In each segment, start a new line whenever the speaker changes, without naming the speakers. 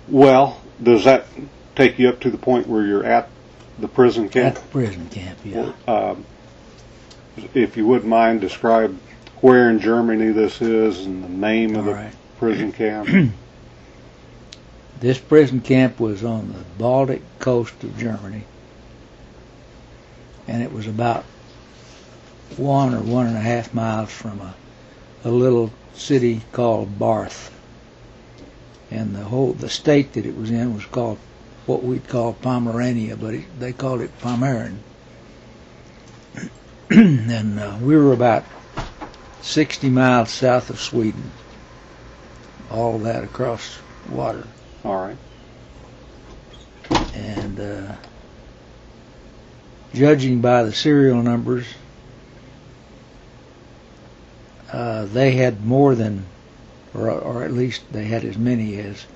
Well, does that take you up to the point where you're at the prison camp?
At the prison camp, yeah.
If you wouldn't mind, describe where in Germany this is and the name of the prison camp.
This prison camp was on the Baltic coast of Germany, and it was about 1 or 1.5 miles from a little city called Barth. And the state that it was in was called what we'd call Pomerania, but they called it Pommern. And we were about 60 miles south of Sweden. All of that across water.
All right.
And judging by the serial numbers, they had more than, or at least they had as many as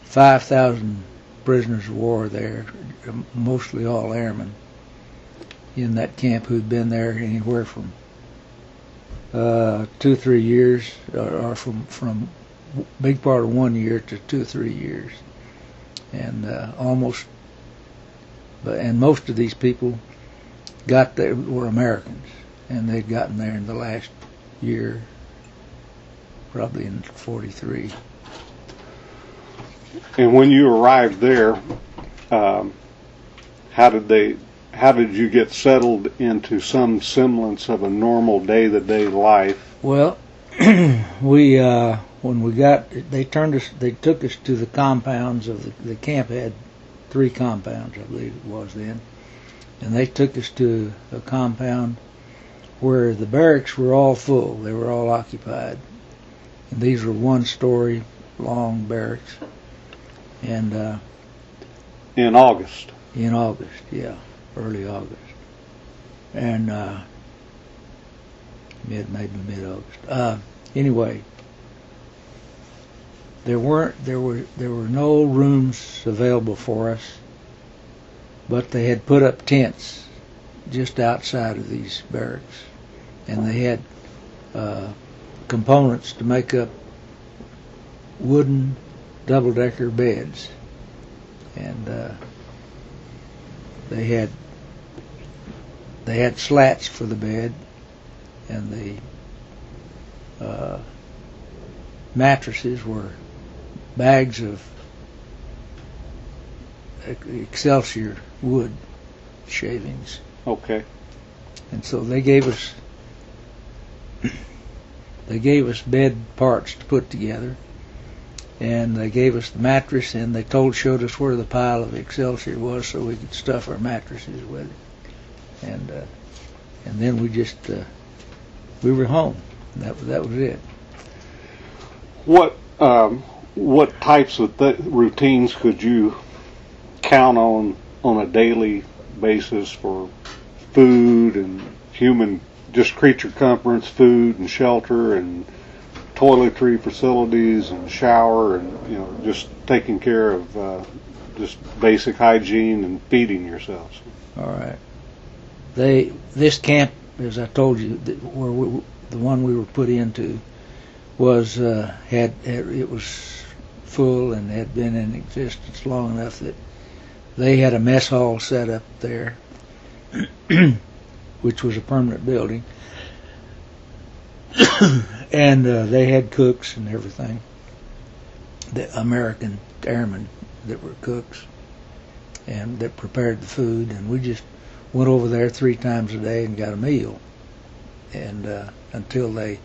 5,000 prisoners of war there, mostly all airmen, in that camp who'd been there anywhere from 2 or 3 years, or from big part of 1 year to 2 or 3 years, and and most of these people got there were Americans, and they'd gotten there in the last year, probably in '43.
And when you arrived there, how did you get settled into some semblance of a normal day-to-day life?
Well, when we got, they took us to the compounds of the camp had 3 compounds, I believe it was then, and they took us to a compound where the barracks were all full. They were all occupied, and these were 1-story long barracks. And
in August.
In August, yeah, early August, and maybe mid-August. Anyway, there were no rooms available for us, but they had put up tents just outside of these barracks, and they had components to make up wooden double-decker beds, and they had slats for the bed, and the mattresses were bags of Excelsior wood shavings.
Okay.
And so they gave us bed parts to put together, and they gave us the mattress, and they showed us where the pile of Excelsior was, so we could stuff our mattresses with it. And then we were home. That was it.
What types of routines could you count on a daily basis for food and just creature comforts, food and shelter and toiletry facilities and shower and just taking care of just basic hygiene and feeding yourselves?
All right. This camp, as I told you, the one we were put into was it was full and had been in existence long enough that they had a mess hall set up there, which was a permanent building, and they had cooks and everything. The American airmen that were cooks and that prepared the food, and we just went over there 3 times a day and got a meal, and until they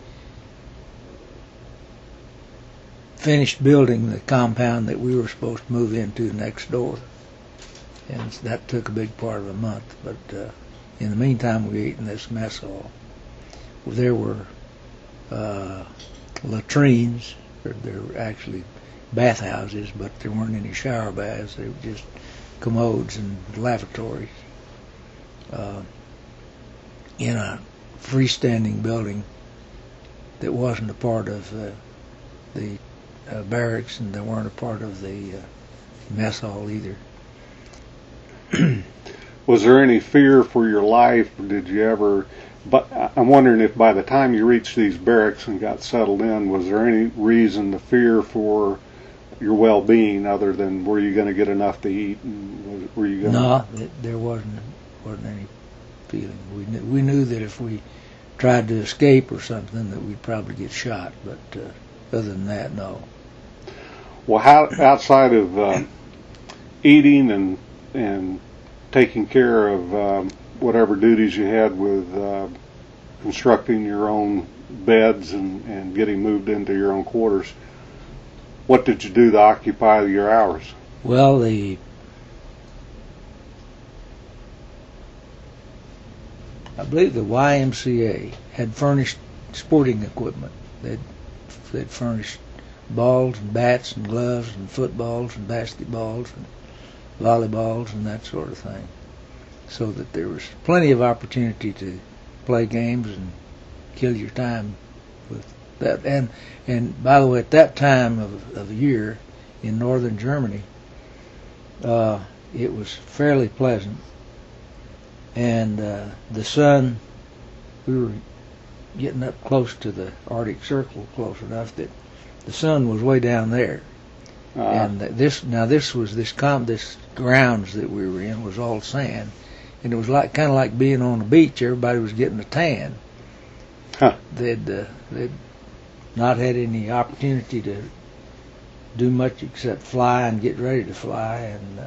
finished building the compound that we were supposed to move into next door, and that took a big part of a month. But in the meantime, we ate in this mess hall. There were latrines. There were actually bathhouses, but there weren't any shower baths. They were just commodes and lavatories. In a freestanding building that wasn't a part of the barracks, and they weren't a part of the mess hall either.
Was there any fear for your life, or did you ever? But I'm wondering if by the time you reached these barracks and got settled in, was there any reason to fear for your well-being, other than were you going to get enough to eat, and were you going?
No, there wasn't any feeling. We knew that if we tried to escape or something, that we'd probably get shot. But other than that, no.
Well, how outside of eating and taking care of whatever duties you had with constructing your own beds and getting moved into your own quarters, what did you do to occupy your hours?
Well, I believe the YMCA had furnished sporting equipment. They'd furnished balls and bats and gloves and footballs and basketballs and volleyballs and that sort of thing, so that there was plenty of opportunity to play games and kill your time with that. And by the way, at that time of the year in northern Germany, it was fairly pleasant, and the sun, we were getting up close to the Arctic Circle, close enough that the sun was way down there. And this grounds that we were in was all sand, and it was kind of like being on the beach. Everybody was getting a tan.
Huh.
They'd not had any opportunity to do much except fly and get ready to fly and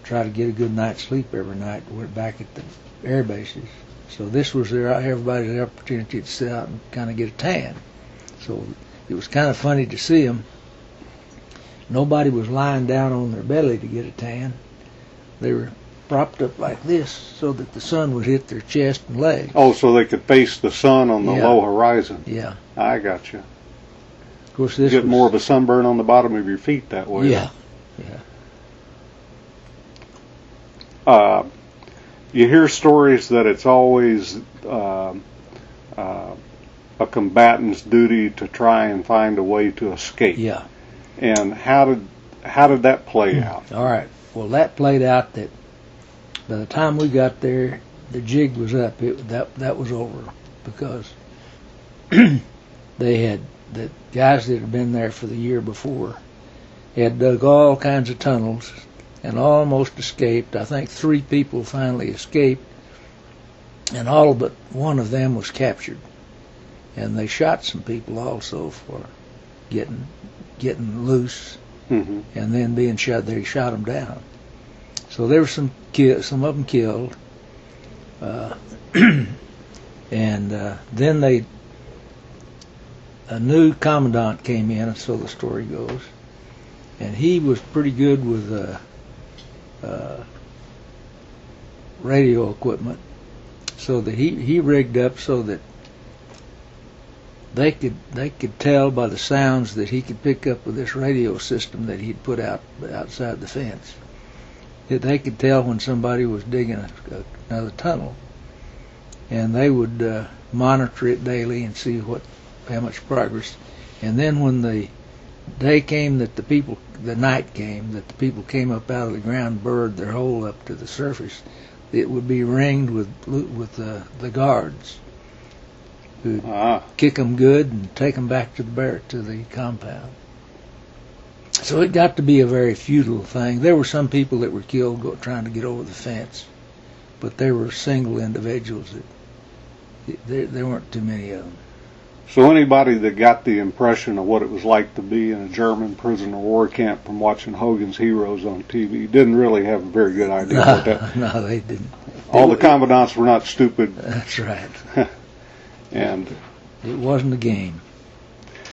try to get a good night's sleep every night. We're back at the air bases, so this was everybody's opportunity to sit out and kind of get a tan. So it was kind of funny to see them. Nobody was lying down on their belly to get a tan. They were propped up like this so that the sun would hit their chest and legs.
Oh, so they could face the sun on the low horizon.
Yeah.
I got you.
Of course, this
you get more of a sunburn on the bottom of your feet that way.
Yeah.
You hear stories that it's always a combatant's duty to try and find a way to escape.
Yeah.
And how did that play out?
All right. Well, that played out that by the time we got there, the jig was up. That was over, because the guys that had been there for the year before had dug all kinds of tunnels and almost escaped. I think 3 people finally escaped, and all but one of them was captured. And they shot some people also for getting loose,
mm-hmm.
and then being shot. They shot them down. So there were some of them killed, and then a new commandant came in, so the story goes, and he was pretty good with radio equipment, so that he rigged up so that they could tell by the sounds that he could pick up with this radio system that he'd put out outside the fence. They could tell when somebody was digging another tunnel, and they would monitor it daily and see how much progress. And then when the day came that the night came that the people came up out of the ground and burrowed their hole up to the surface, it would be ringed with the guards, who'd kick them good and take them back to the compound. So it got to be a very futile thing. There were some people that were killed trying to get over the fence, but there were single individuals there weren't too many of them.
So anybody that got the impression of what it was like to be in a German prisoner of war camp from watching Hogan's Heroes on TV didn't really have a very good idea what that.
No, they didn't.
All the commandants were not stupid.
That's right.
And
it wasn't a game.